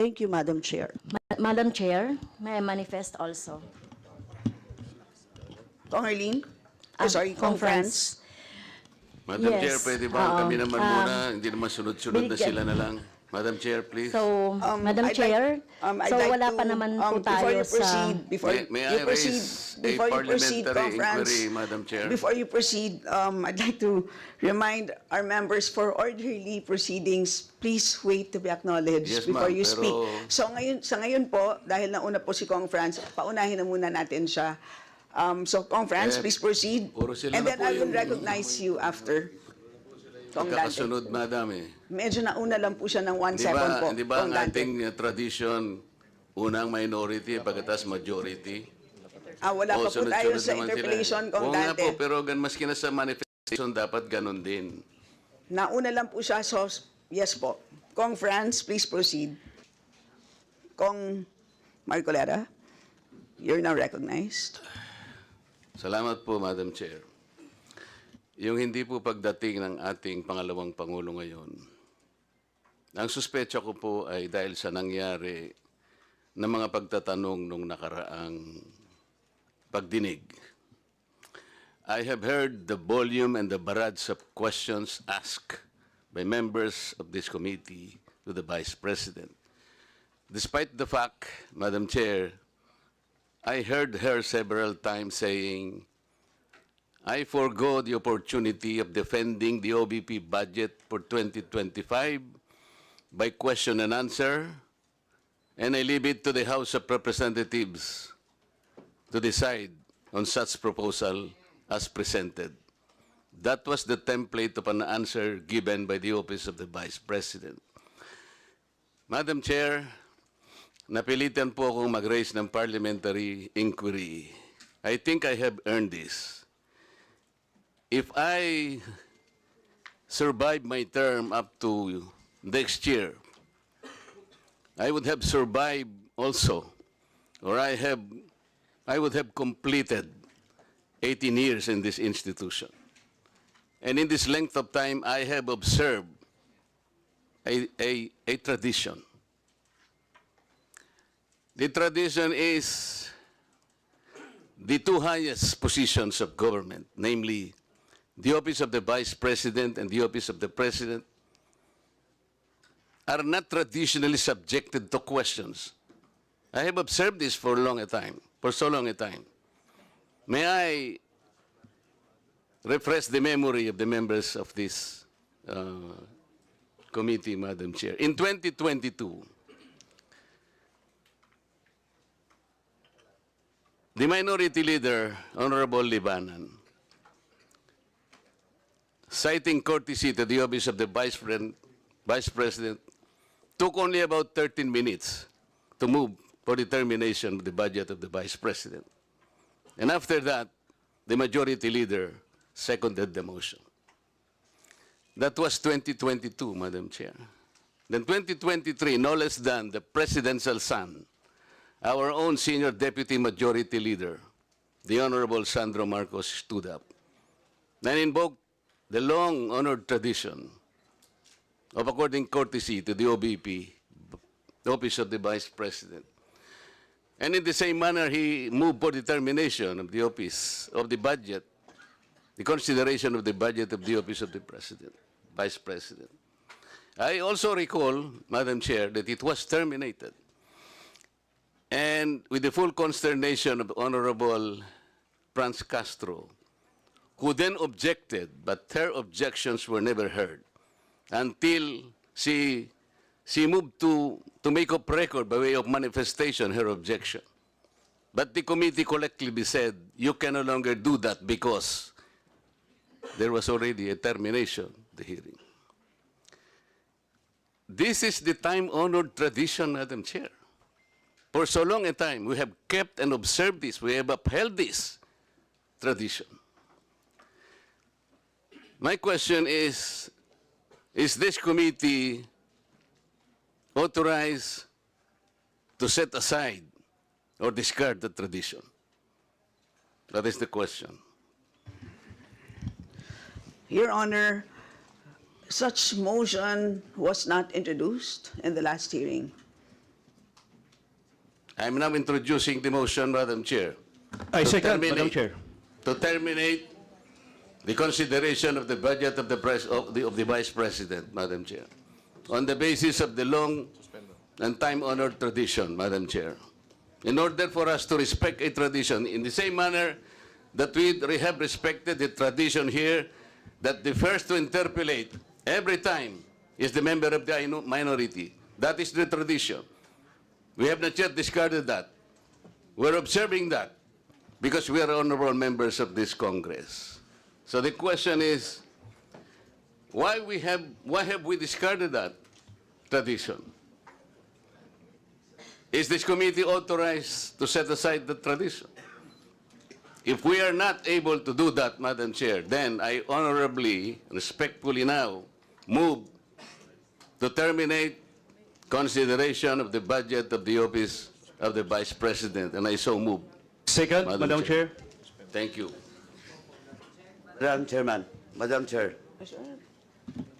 Thank you, Madam Chair. Madam Chair, may I manifest also? Kong Arlene? Sorry, Kong Conference. France. Madam Yes, Chair, pwede ba kami naman muna, hindi naman sunod-sunod na binigyan- sila na lang. Madam Chair, please. So, Madam I'd Chair, I'd so like wala to, pa naman po before tayo you sa... proceed, before May you I proceed, raise a before you proceed, parliamentary Kong France, inquiry, Madam Chair? before you proceed, I'd like to remind our members for orderly proceedings, please wait to be acknowledged Yes, before ma'am, you speak. pero- Sa ngayon po, dahil nauna po si Kong France, paunahin na muna natin siya. So, Kong France, please proceed. puro sila And na then po I will yung- recognize you after. Kong Dante. Magkakasunod, Madam eh. Medyo nauna lang po siya ng 1 Di second po. ba, di ba Kong ang Dante. ating tradition, unang minority, pagkatas majority? Wala pa po tayo sunod-sunod sa naman interpellation, sila. Kong Oo nga Dante. po, pero maski na sa manifestation, dapat ganun din. Nauna lang po siya, so yes po. Kong France, please proceed. Kong Marcoleta, you're now recognized. Salamat po, Madam Chair. Yung hindi po pagdating ng ating pangalawang Pangulo ngayon, ang suspecha ko po ay dahil sa nangyari na mga pagtatanong nung nakaraang pagdinig. I have heard the volume and the barrage of questions asked by members of this committee to the Vice President. Despite the fact, Madam Chair, I heard her several times saying, I forgo the opportunity of defending the OBP budget for 2025 by question and answer, and I leave it to the House of Representatives to decide on such proposal as presented. That was the template of an answer given by the Office of the Vice President. Madam Chair, napilitan po akong mag-raise ng parliamentary inquiry. I think I have earned this. If I survive my term up to next year, I would have survived also, or I would have completed 18 years in this institution. And in this length of time, I have observed a tradition. The tradition is the two highest positions of government, namely the Office of the Vice President and the Office of the President, are not traditionally subjected to questions. I have observed this for so long a time. May I refresh the memory of the members of this committee, Madam Chair. In 2022, the Minority Leader, Honorable Libanan, citing courtesy to the Office of the Vice President, took only about 13 minutes to move for the termination of the budget of the Vice President. And after that, the Majority Leader seconded the motion. That was 2022, Madam Chair. Then 2023, no less than the Presidential son, our own Senior Deputy Majority Leader, the Honorable Sandro Marcos, stood up and invoked the long-honored tradition of according courtesy to the OBP, the Office of the Vice President. And in the same manner, he moved for the termination of the Office of the Budget, the consideration of the budget of the Office of the President, Vice President. I also recall, Madam Chair, that it was terminated. And with the full consternation of Honorable Franz Castro, who then objected, but her objections were never heard until she moved to make up record by way of manifestation her objection. But the committee collectively said, you can no longer do that because there was already a termination of the hearing. This is the time-honored tradition, Madam Chair. For so long a time, we have kept and observed this. We have upheld this tradition. My question is this committee authorized to set aside or discard the tradition? That is the question. Your Honor, such motion was not introduced in the last hearing. I'm now introducing the motion, Madam Chair. I To second, Madam terminate- Chair. To terminate the consideration of the budget of the Vice President, Madam Chair, on the basis of the long and time-honored tradition, Madam Chair. In order for us to respect a tradition in the same manner that we have respected the tradition here, that the first to interpolate every time is the member of the minority. That is the tradition. We have not yet discarded that. We're observing that because we are honorable members of this Congress. So the question is, why have we discarded that tradition? Is this committee authorized to set aside the tradition? If we are not able to do that, Madam Chair, then I honorably, respectfully now move to terminate consideration of the budget of the office of the Vice President, and I so move. Second, Madam Madam Chair. Chair. Thank you. Madam Chairman, Madam Chair,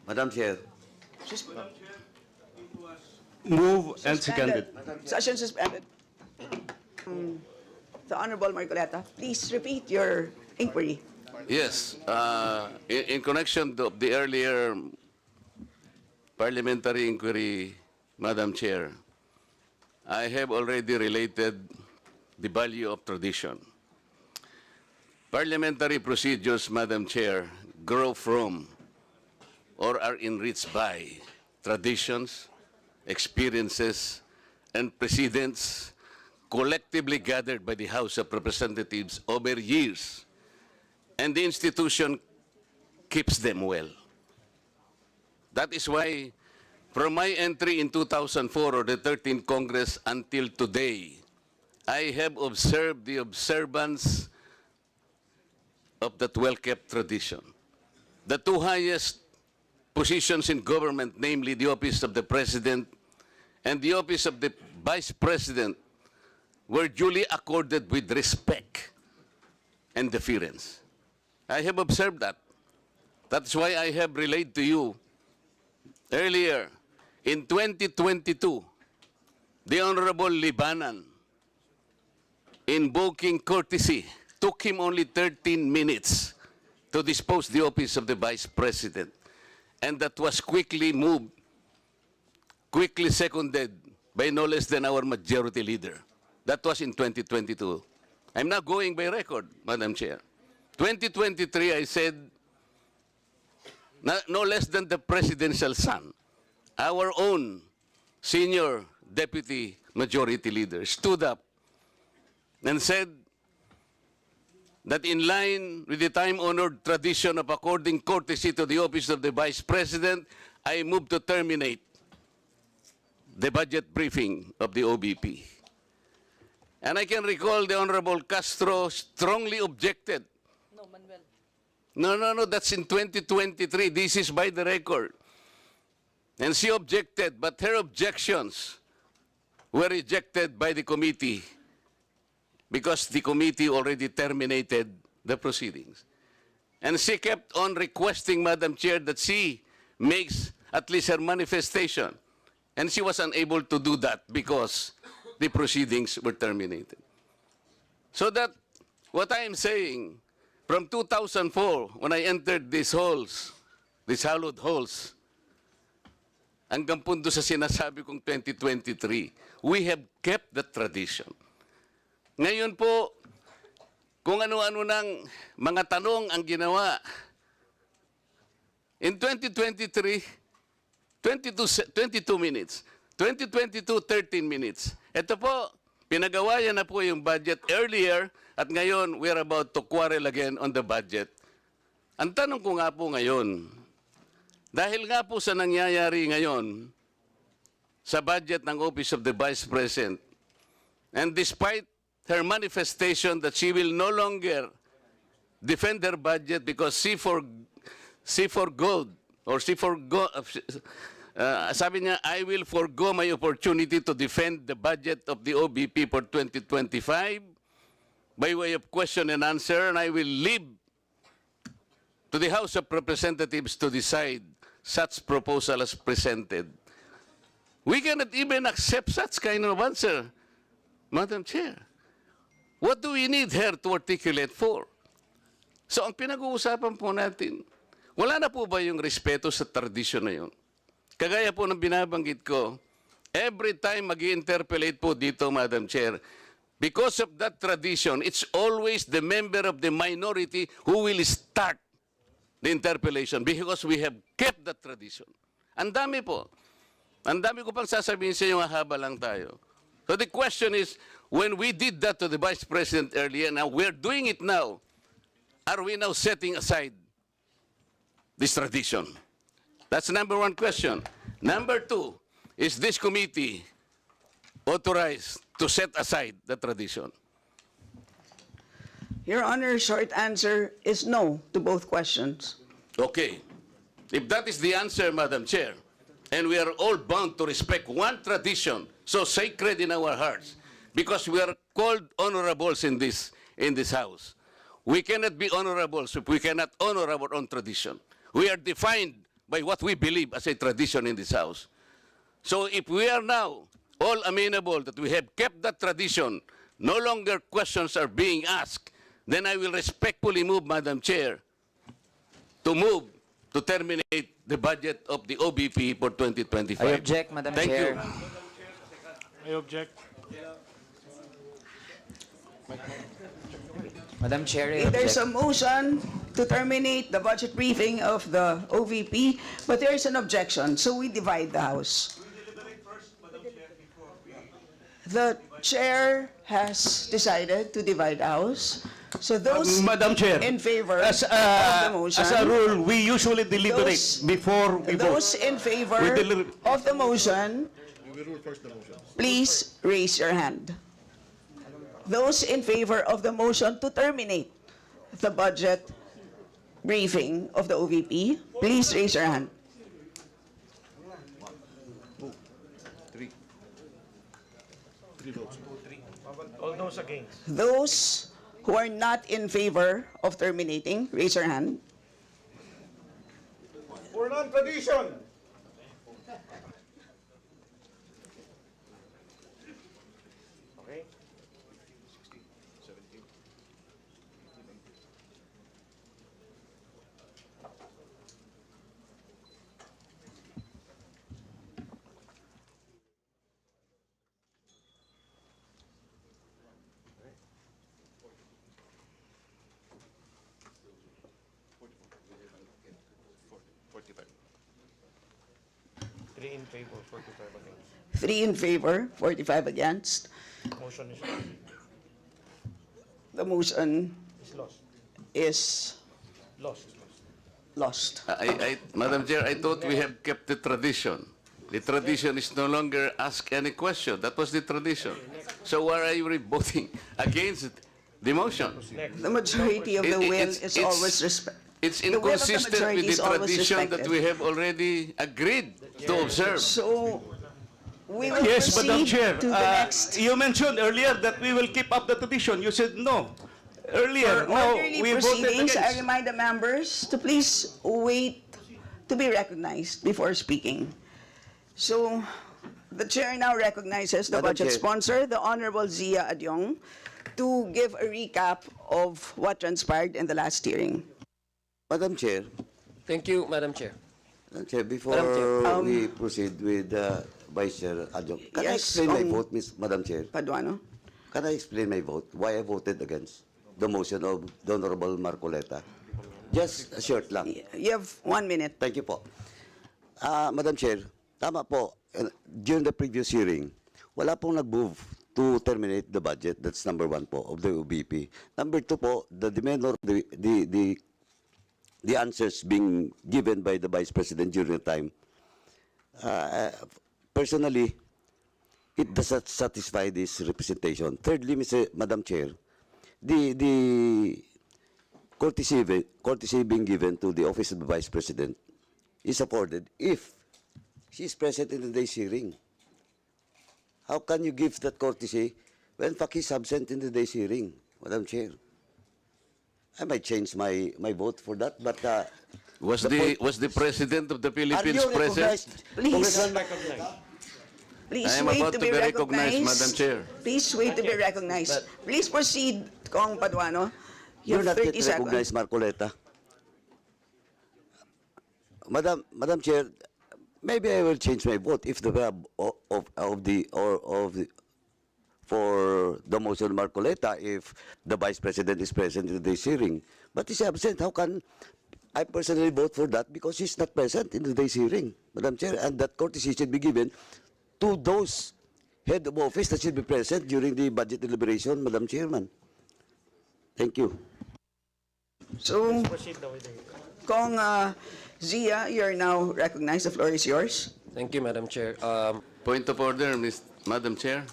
Madam Chair, Move and seconded. Session suspended. The Honorable Marcoleta, please repeat your inquiry. Yes, in connection to the earlier parliamentary inquiry, Madam Chair, I have already related the value of tradition. Parliamentary procedures, Madam Chair, grow from or are enriched by traditions, experiences, and precedents collectively gathered by the House of Representatives over years, and the institution keeps them well. That is why, from my entry in 2004 or the 13th Congress until today, I have observed the observance of that well-kept tradition. The two highest positions in government, namely the office of the President and the office of the Vice President, were duly accorded with respect and deference. I have observed that. That's why I have relayed to you earlier, in 2022, the Honorable Libanan, invoking courtesy, took him only 13 minutes to dispose the office of the Vice President. And that was quickly moved, quickly seconded by no less than our majority leader. That was in 2022. I'm not going by record, Madam Chair. 2023, I said, no less than the presidential son, our own senior deputy majority leader, stood up and said that in line with the time-honored tradition of according courtesy to the office of the Vice President, I move to terminate the budget briefing of the OBP. And I can recall the Honorable Castro strongly objected. No, that's in 2023. This is by the record. And she objected, but her objections were rejected by the committee because the committee already terminated the proceedings. And she kept on requesting, Madam Chair, that she makes at least her manifestation. And she was unable to do that because the proceedings were terminated. So that, what I am saying, from 2004, when I entered these halls, these hallowed halls, hanggang punto sa sinasabi kong 2023, we have kept the tradition. Ngayon po, kung ano-ano ng mga tanong ang ginawa, in 2023, 22 minutes. 2022, 13 minutes. Ito po, pinagawayan na po yung budget earlier at ngayon we're about to quarrel again on the budget. Ang tanong ko nga po ngayon, dahil nga po sa nangyayari ngayon sa budget ng Office of the Vice President, and despite her manifestation that she will no longer defend her budget because she forgo, sabi niya, I will forgo my opportunity to defend the budget of the OBP for 2025 by way of question and answer, and I will leave to the House of Representatives to decide such proposal as presented. We cannot even accept such kind of answer. Madam Chair. What do we need her to articulate for? So ang pinag-uusapan po natin, wala na po ba yung respeto sa tradisyon na yun? Kagaya po ng binabanggit ko, every time mag-interpellate po dito, Madam Chair, because of that tradition, it's always the member of the minority who will start the interpellation because we have kept that tradition. Ang dami po. Ang dami ko pang sasabihin sa inyo, haba lang tayo. So the question is, when we did that to the Vice President earlier, now we're doing it now, are we now setting aside this tradition? That's number one question. Number two, is this committee authorized to set aside the tradition? Your Honor, short answer is no to both questions. Okay. If that is the answer, Madam Chair, and we are all bound to respect one tradition so sacred in our hearts, because we are called honorables in this house. We cannot be honorables if we cannot honor our own tradition. We are defined by what we believe as a tradition in this house. So if we are now all amenable that we have kept that tradition, no longer questions are being asked, then I will respectfully move, Madam Chair, to move to terminate the budget of the OBP for 2025. I object, Madam Thank Chair. you. I object. Madam Chair, I There's a object. motion to terminate the budget briefing of the OVP, but there is an objection, so we divide the House. The chair has decided to divide the House. So those Madam Chair, in favor as of the motion, a rule, we usually deliberate Those- before we vote. those in favor We deliver- of the motion, please raise your hand. Those in favor of the motion to terminate the budget briefing of the OVP, please raise your hand. All those against. Those who are not in favor of terminating, raise your hand. For non-tradition. Okay. 3 in favor, 45 against. 3 in favor, 45 against. Motion is The motion lost. is Lost. lost. Madam Chair, I thought we have kept the tradition. The tradition is no longer ask any question. That was the tradition. So why are you voting against the motion? The majority of the It- will it's- is it's- always respect. It's The will of the inconsistent with majority the is always tradition that respected. we have already agreed to observe. So we will Yes, Madam proceed Chair. to the next. You mentioned earlier that we will keep up the tradition. You said no. Earlier, For now orderly we voted proceedings, I against. remind the members to please wait to be recognized before speaking. So, the chair now recognizes the Madam budget Chair. sponsor, the Honorable Zia Adyong, to give a recap of what transpired in the last hearing. Madam Chair, Thank you, Madam Chair. Madam Chair, before Madam we proceed with Vice Chair Adjong, can I Yes, explain my um, vote, Madam Chair? Paduano? Can I explain my vote, why I voted against the motion of the Honorable Marcoleta? Just a short lang. You have 1 minute. Thank you po. Madam Chair, tama po. During the previous hearing, wala pong nag-move to terminate the budget. That's number 1 po of the OBP. Number 2 po, the demand or the answers being given by the Vice President during the time. Personally, it does not satisfy this representation. Thirdly, Madam Chair, the courtesy being given to the office of the Vice President is afforded if she is present in the day's hearing. How can you give that courtesy when Faki is absent in the day's hearing, Madam Chair? I might change my vote for that, but Was the the point- was the President of the are Philippines you present? recognized? Please. Congressman, Please I am wait about to be recognized, Madam Chair. Please wait to be recognized. Please proceed, Kong Paduano. You You're have not yet 30 seconds. recognized, Marcoleta. Madam Chair, maybe I will change my vote if the for the motion Marcoleta if the Vice President is present in today's hearing. But he's absent. How can I personally vote for that? Because he's not present in today's hearing, Madam Chair, and that courtesy should be given to those head of office that should be present during the budget deliberation, Madam Chairman. Thank you. So, Kong Zia, you're now recognized. The floor is yours. Thank you, Madam Chair. Point of order, Madam Chair.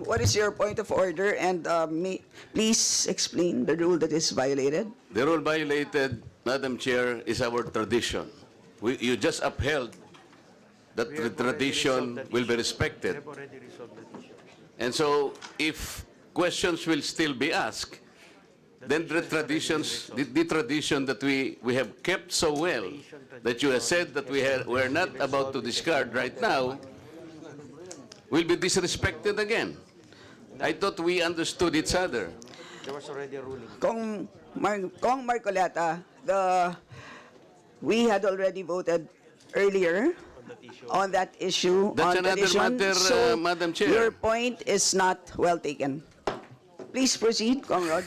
What is your point of order? And please explain the rule that is violated. The rule violated, Madam Chair, is our tradition. You just upheld that the tradition will be respected. And so, if questions will still be asked, then the tradition that we have kept so well, that you have said that we're not about to discard right now, will be disrespected again. I thought we understood each other. Kong Marcoleta, we had already voted earlier on that issue. That's on another tradition, matter, so Madam Chair. your point is not well taken. Please proceed, Kong Rog.